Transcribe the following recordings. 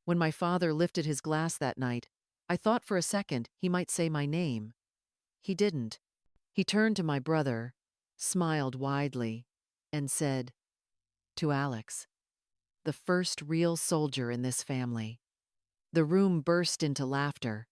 When my father lifted his glass that night, I thought for a second he might say my name. He didn't. He turned to my brother, smiled widely, and said, "To Alex, the first real soldier in this family." The room burst into laughter,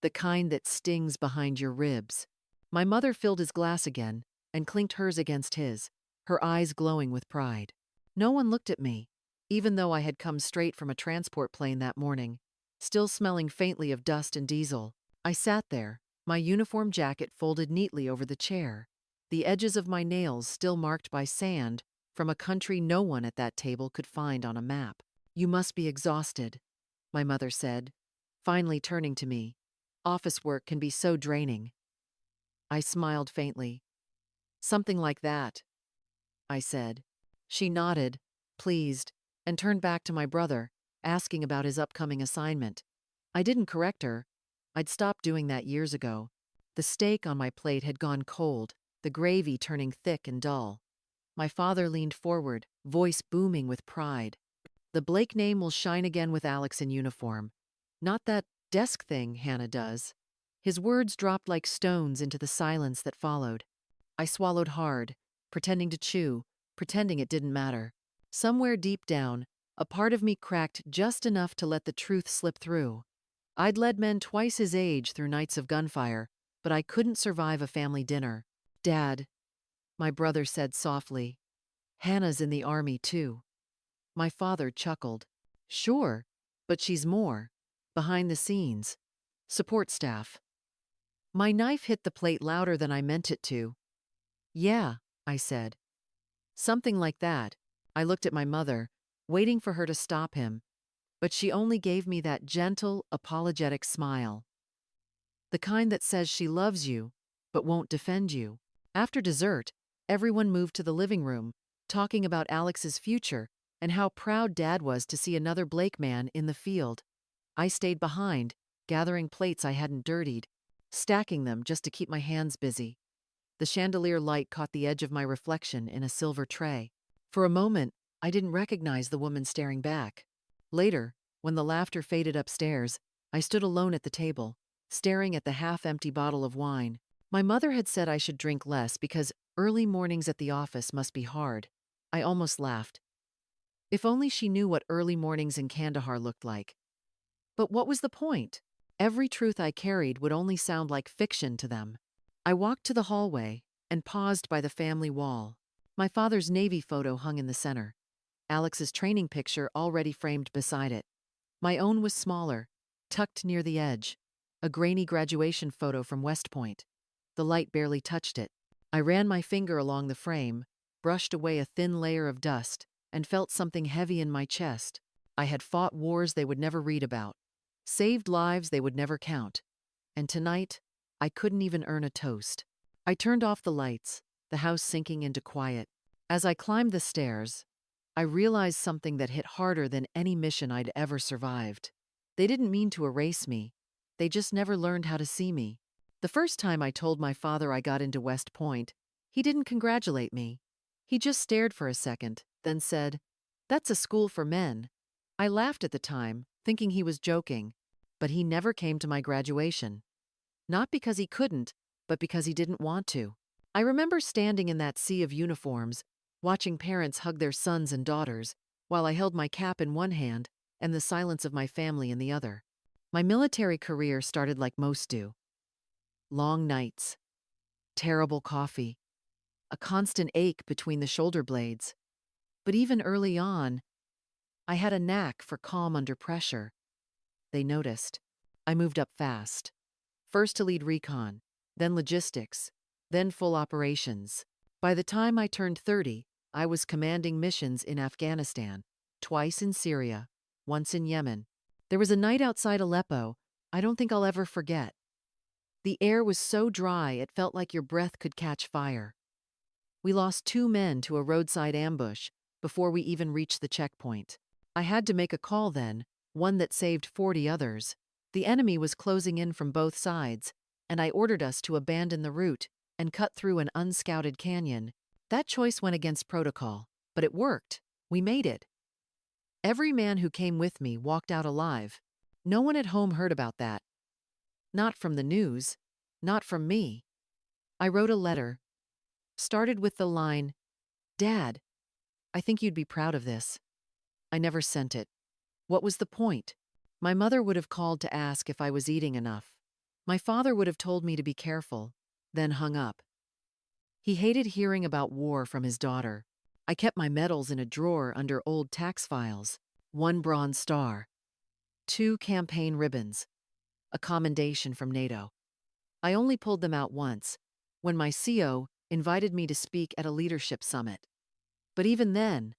the kind that stings behind your ribs. My mother filled his glass again and clinked hers against his, her eyes glowing with pride. No one looked at me, even though I had come straight from a transport plane that morning, still smelling faintly of dust and diesel. I sat there, my uniform jacket folded neatly over the chair, the edges of my nails still marked by sand from a country no one at that table could find on a map. "You must be exhausted," my mother said, finally turning to me. "Office work can be so draining." I smiled faintly. "Something like that," I said. She nodded, pleased, and turned back to my brother, asking about his upcoming assignment. I didn't correct her. I'd stopped doing that years ago. The steak on my plate had gone cold, the gravy turning thick and dull. My father leaned forward, voice booming with pride. "The Blake name will shine again with Alex in uniform. Not that desk thing Hannah does." His words dropped like stones into the silence that followed. I swallowed hard, pretending to chew, pretending it didn't matter. Somewhere deep down, a part of me cracked just enough to let the truth slip through. I'd led men twice his age through nights of gunfire, but I couldn't survive a family dinner. "Dad," my brother said softly, "Hannah's in the army too." My father chuckled. "Sure, but she's more. Behind the scenes. Support staff." My knife hit the plate louder than I meant it to. "Yeah," I said. "Something like that." I looked at my mother, waiting for her to stop him, but she only gave me that gentle, apologetic smile. The kind that says she loves you, but won't defend you. After dessert, everyone moved to the living room, talking about Alex's future and how proud Dad was to see another Blake man in the field. I stayed behind, gathering plates I hadn't dirtied, stacking them just to keep my hands busy. The chandelier light caught the edge of my reflection in a silver tray. For a moment, I didn't recognize the woman staring back. Later, when the laughter faded upstairs, I stood alone at the table, staring at the half-empty bottle of wine. My mother had said I should drink less because early mornings at the office must be hard. I almost laughed. If only she knew what early mornings in Kandahar looked like. But what was the point? Every truth I carried would only sound like fiction to them. I walked to the hallway and paused by the family wall. My father's Navy photo hung in the center, Alex's training picture already framed beside it. My own was smaller, tucked near the edge, a grainy graduation photo from West Point. The light barely touched it. I ran my finger along the frame, brushed away a thin layer of dust, and felt something heavy in my chest. I had fought wars they would never read about, saved lives they would never count. And tonight, I couldn't even earn a toast. I turned off the lights, the house sinking into quiet. As I climbed the stairs, I realized something that hit harder than any mission I'd ever survived. They didn't mean to erase me. They just never learned how to see me. The first time I told my father I got into West Point, he didn't congratulate me. He just stared for a second, then said, "That's a school for men." I laughed at the time, thinking he was joking, but he never came to my graduation. Not because he couldn't, but because he didn't want to. I remember standing in that sea of uniforms, watching parents hug their sons and daughters, while I held my cap in one hand and the silence of my family in the other. My military career started like most do. Long nights, terrible coffee, a constant ache between the shoulder blades. But even early on, I had a knack for calm under pressure. They noticed. I moved up fast. First to lead recon, then logistics, then full operations. By the time I turned 30, I was commanding missions in Afghanistan, twice in Syria, once in Yemen. There was a night outside Aleppo I don't think I'll ever forget. The air was so dry it felt like your breath could catch fire. We lost 2 men to a roadside ambush before we even reached the checkpoint. I had to make a call then, one that saved 40 others. The enemy was closing in from both sides, and I ordered us to abandon the route and cut through an unscouted canyon. That choice went against protocol, but it worked. We made it. Every man who came with me walked out alive. No one at home heard about that. Not from the news. Not from me. I wrote a letter. Started with the line, "Dad, I think you'd be proud of this." I never sent it. What was the point? My mother would have called to ask if I was eating enough. My father would have told me to be careful, then hung up. He hated hearing about war from his daughter. I kept my medals in a drawer under old tax files. 1 Bronze Star, 2 campaign ribbons, a commendation from NATO. I only pulled them out once, when my CO invited me to speak at a leadership summit. But even then,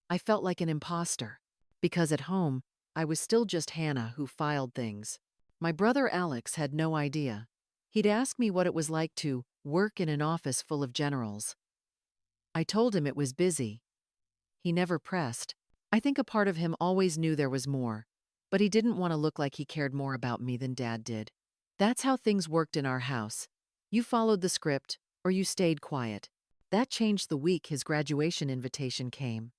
I felt like an imposter, because at home, I was still just Hannah who filed things. My brother Alex had no idea. He'd ask me what it was like to work in an office full of generals. I told him it was busy. He never pressed. I think a part of him always knew there was more, but he didn't want to look like he cared more about me than Dad did. That's how things worked in our house. You followed the script, or you stayed quiet. That changed the week his graduation invitation came.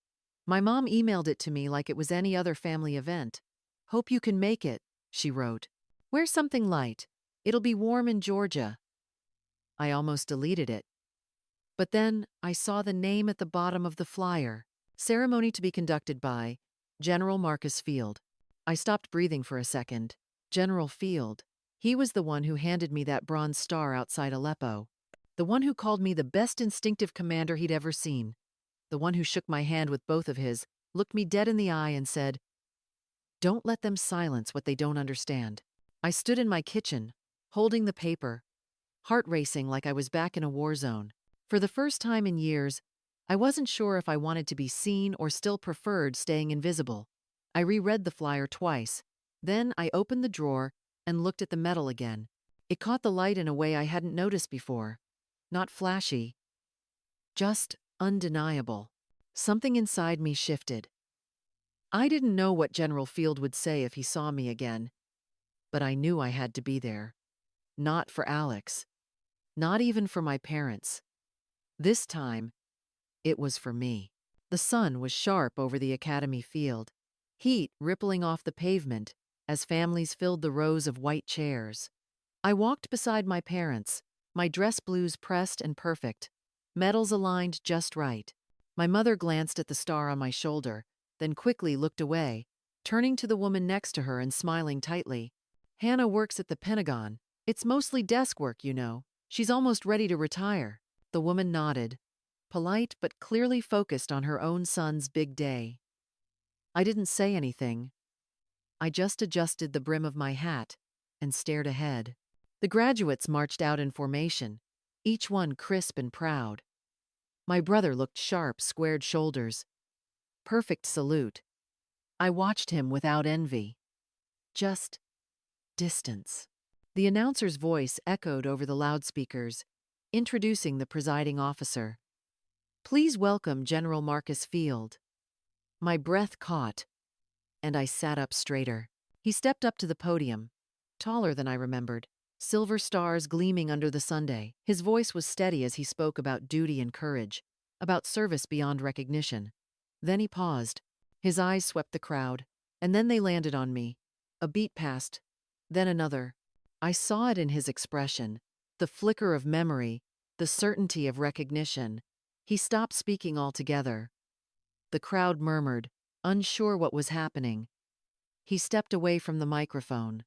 My mom emailed it to me like it was any other family event. "Hope you can make it," she wrote. "Wear something light. It'll be warm in Georgia." I almost deleted it. But then I saw the name at the bottom of the flyer. Ceremony to be conducted by General Marcus Field. I stopped breathing for a second. General Field. He was the one who handed me that Bronze Star outside Aleppo. The one who called me the best instinctive commander he'd ever seen. The one who shook my hand with both of his, looked me dead in the eye and said, "Don't let them silence what they don't understand." I stood in my kitchen, holding the paper, heart racing like I was back in a war zone. For the first time in years, I wasn't sure if I wanted to be seen or still preferred staying invisible. I reread the flyer twice. Then I opened the drawer and looked at the medal again. It caught the light in a way I hadn't noticed before. Not flashy, just undeniable. Something inside me shifted. I didn't know what General Field would say if he saw me again, but I knew I had to be there. Not for Alex. Not even for my parents. This time, it was for me. The sun was sharp over the academy field, heat rippling off the pavement as families filled the rows of white chairs. I walked beside my parents, my dress blues pressed and perfect, medals aligned just right. My mother glanced at the star on my shoulder, then quickly looked away, turning to the woman next to her and smiling tightly. "Hannah works at the Pentagon. It's mostly desk work, you know. She's almost ready to retire." The woman nodded, polite but clearly focused on her own son's big day. I didn't say anything. I just adjusted the brim of my hat and stared ahead. The graduates marched out in formation, each one crisp and proud. My brother looked sharp, squared shoulders. Perfect salute. I watched him without envy. Just distance. The announcer's voice echoed over the loudspeakers, introducing the presiding officer. "Please welcome General Marcus Field." My breath caught, and I sat up straighter. He stepped up to the podium, taller than I remembered, silver stars gleaming under the Sunday. His voice was steady as he spoke about duty and courage, about service beyond recognition. Then he paused. His eyes swept the crowd, and then they landed on me. A beat passed, then another. I saw it in his expression, the flicker of memory, the certainty of recognition. He stopped speaking altogether. The crowd murmured, unsure what was happening. He stepped away from the microphone,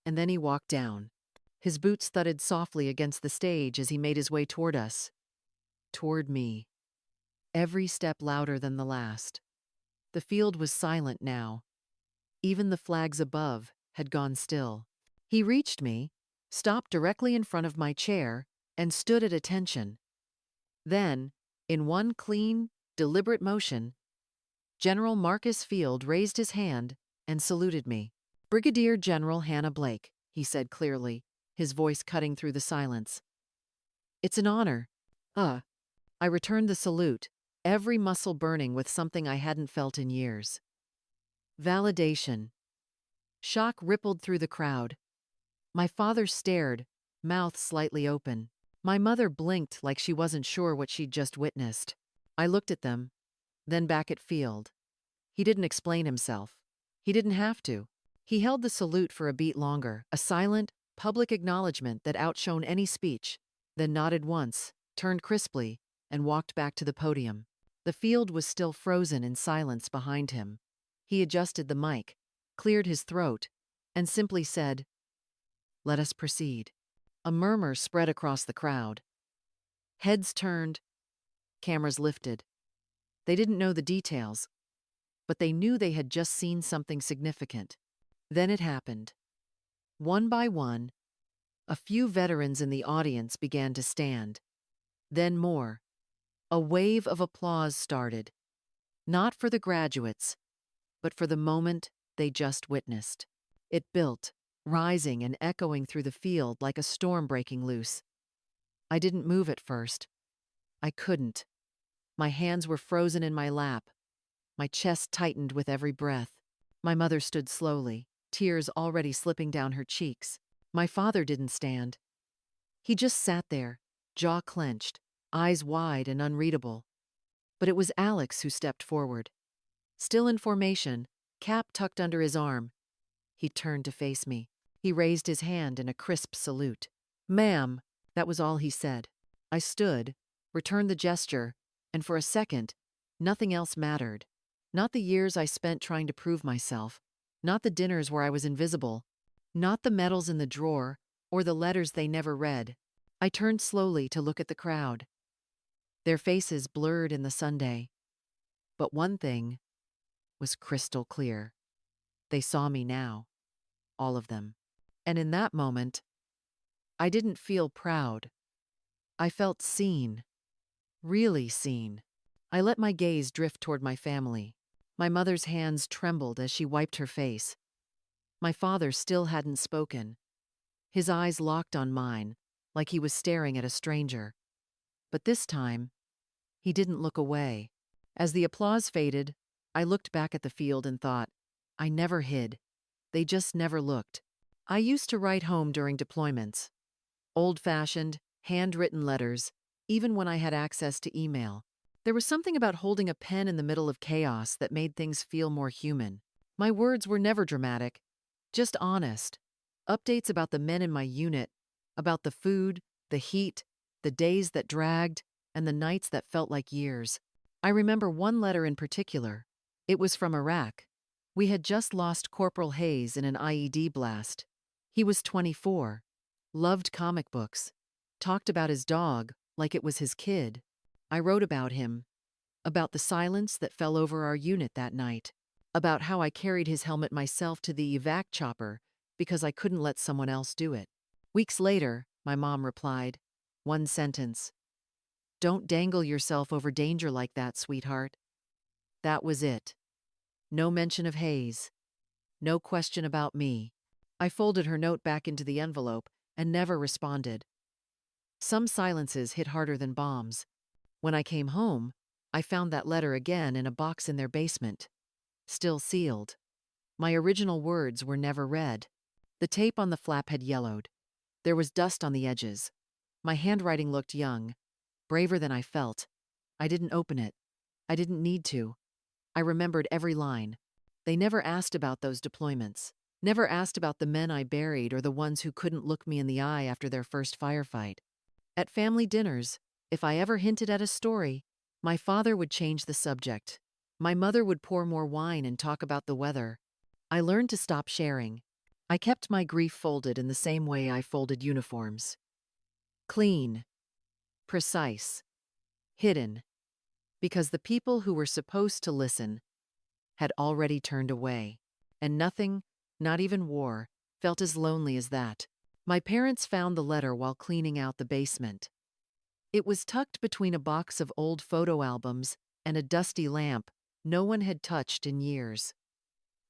and then he walked down. His boots thudded softly against the stage as he made his way toward us. Toward me. Every step louder than the last. The field was silent now. Even the flags above had gone still. He reached me, stopped directly in front of my chair, and stood at attention. Then, in one clean, deliberate motion, General Marcus Field raised his hand and saluted me. "Brigadier General Hannah Blake," he said clearly, his voice cutting through the silence. "It's an honor." I returned the salute, every muscle burning with something I hadn't felt in years. Validation. Shock rippled through the crowd. My father stared, mouth slightly open. My mother blinked like she wasn't sure what she'd just witnessed. I looked at them, then back at Field. He didn't explain himself. He didn't have to. He held the salute for a beat longer, a silent, public acknowledgement that outshone any speech, then nodded once, turned crisply, and walked back to the podium. The field was still frozen in silence behind him. He adjusted the mic, cleared his throat, and simply said, "Let us proceed." A murmur spread across the crowd. Heads turned, cameras lifted. They didn't know the details, but they knew they had just seen something significant. Then it happened. One by one, a few veterans in the audience began to stand. Then more. A wave of applause started, not for the graduates, but for the moment they just witnessed. It built, rising and echoing through the field like a storm breaking loose. I didn't move at first. I couldn't. My hands were frozen in my lap. My chest tightened with every breath. My mother stood slowly, tears already slipping down her cheeks. My father didn't stand. He just sat there, jaw clenched, eyes wide and unreadable. But it was Alex who stepped forward. Still in formation, cap tucked under his arm. He turned to face me. He raised his hand in a crisp salute. "Ma'am," that was all he said. I stood, returned the gesture, and for a second, nothing else mattered. Not the years I spent trying to prove myself, not the dinners where I was invisible, not the medals in the drawer or the letters they never read. I turned slowly to look at the crowd. Their faces blurred in the Sunday. But one thing was crystal clear. They saw me now, all of them. And in that moment, I didn't feel proud. I felt seen, really seen. I let my gaze drift toward my family. My mother's hands trembled as she wiped her face. My father still hadn't spoken. His eyes locked on mine, like he was staring at a stranger. But this time, he didn't look away. As the applause faded, I looked back at the field and thought, I never hid. They just never looked. I used to write home during deployments. Old-fashioned, handwritten letters, even when I had access to email. There was something about holding a pen in the middle of chaos that made things feel more human. My words were never dramatic, just honest. Updates about the men in my unit, about the food, the heat, the days that dragged, and the nights that felt like years. I remember one letter in particular. It was from Iraq. We had just lost Corporal Hayes in an IED blast. He was 24, loved comic books, talked about his dog like it was his kid. I wrote about him, about the silence that fell over our unit that night, about how I carried his helmet myself to the evac chopper because I couldn't let someone else do it. Weeks later, my mom replied, one sentence, "Don't dangle yourself over danger like that, sweetheart." That was it. No mention of Hayes. No question about me. I folded her note back into the envelope and never responded. Some silences hit harder than bombs. When I came home, I found that letter again in a box in their basement, still sealed. My original words were never read. The tape on the flap had yellowed. There was dust on the edges. My handwriting looked young, braver than I felt. I didn't open it. I didn't need to. I remembered every line. They never asked about those deployments. Never asked about the men I buried or the ones who couldn't look me in the eye after their first firefight. At family dinners, if I ever hinted at a story, my father would change the subject. My mother would pour more wine and talk about the weather. I learned to stop sharing. I kept my grief folded in the same way I folded uniforms. Clean, precise, hidden, because the people who were supposed to listen had already turned away, and nothing, not even war, felt as lonely as that. My parents found the letter while cleaning out the basement. It was tucked between a box of old photo albums and a dusty lamp no one had touched in years.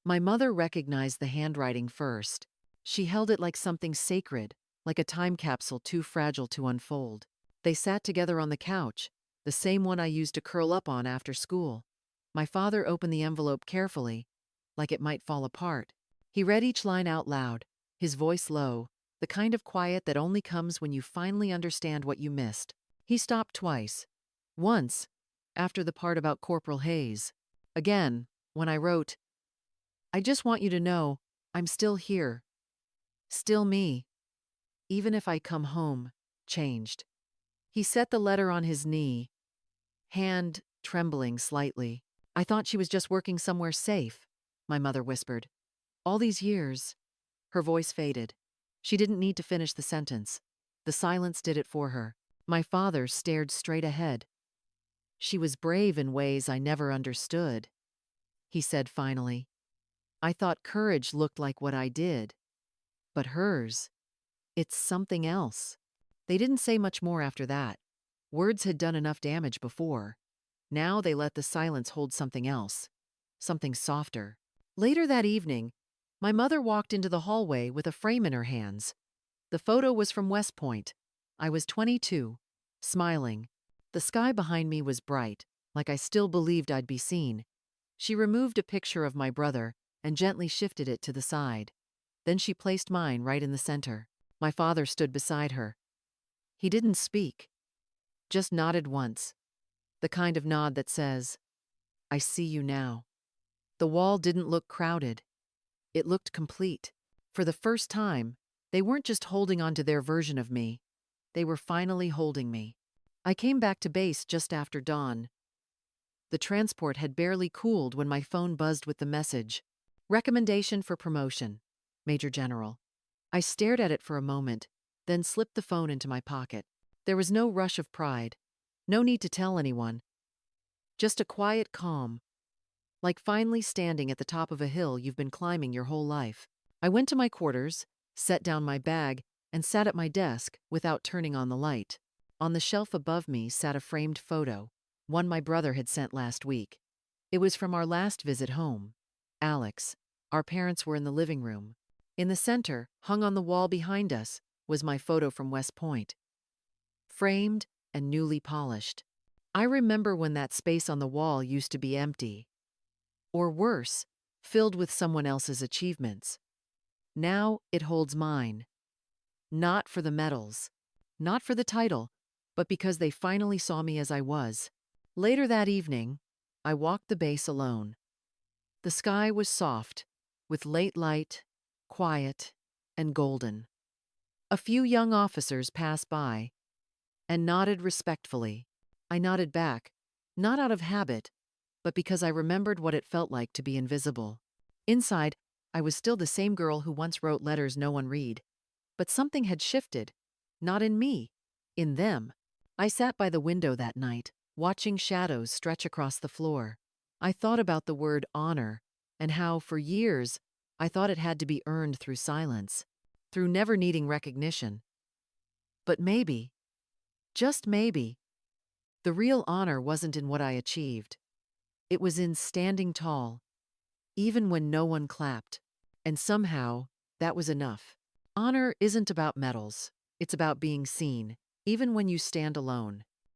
My mother recognized the handwriting first. She held it like something sacred, like a time capsule too fragile to unfold. They sat together on the couch, the same one I used to curl up on after school. My father opened the envelope carefully, like it might fall apart. He read each line out loud, his voice low, the kind of quiet that only comes when you finally understand what you missed. He stopped twice. Once, after the part about Corporal Hayes. Again, when I wrote, I just want you to know I'm still here, still me, even if I come home changed. He set the letter on his knee, hand trembling slightly. I thought she was just working somewhere safe, my mother whispered. All these years, her voice faded. She didn't need to finish the sentence. The silence did it for her. My father stared straight ahead. She was brave in ways I never understood, he said finally. I thought courage looked like what I did. But hers, it's something else. They didn't say much more after that. Words had done enough damage before. Now they let the silence hold something else, something softer. Later that evening, my mother walked into the hallway with a frame in her hands. The photo was from West Point. I was 22, smiling. The sky behind me was bright, like I still believed I'd be seen. She removed a picture of my brother and gently shifted it to the side. Then she placed mine right in the center. My father stood beside her. He didn't speak, just nodded once, the kind of nod that says, I see you now. The wall didn't look crowded. It looked complete. For the first time, they weren't just holding on to their version of me. They were finally holding me. I came back to base just after dawn. The transport had barely cooled when my phone buzzed with the message, Recommendation for promotion, Major General. I stared at it for a moment, then slipped the phone into my pocket. There was no rush of pride, no need to tell anyone, just a quiet calm, like finally standing at the top of a hill you've been climbing your whole life. I went to my quarters, set down my bag, and sat at my desk without turning on the light. On the shelf above me sat a framed photo, one my brother had sent last week. It was from our last visit home. Alex. Our parents were in the living room. In the center, hung on the wall behind us, was my photo from West Point. Framed and newly polished. I remember when that space on the wall used to be empty. Or worse, filled with someone else's achievements. Now it holds mine. Not for the medals, not for the title, but because they finally saw me as I was. Later that evening, I walked the base alone. The sky was soft, with late light, quiet, and golden. A few young officers passed by and nodded respectfully. I nodded back, not out of habit, but because I remembered what it felt like to be invisible. Inside, I was still the same girl who once wrote letters no one read. But something had shifted. Not in me, in them. I sat by the window that night, watching shadows stretch across the floor. I thought about the word honor and how, for years, I thought it had to be earned through silence, through never needing recognition. But maybe, just maybe, the real honor wasn't in what I achieved. It was in standing tall, even when no one clapped. And somehow, that was enough. Honor isn't about medals. It's about being seen, even when you stand alone.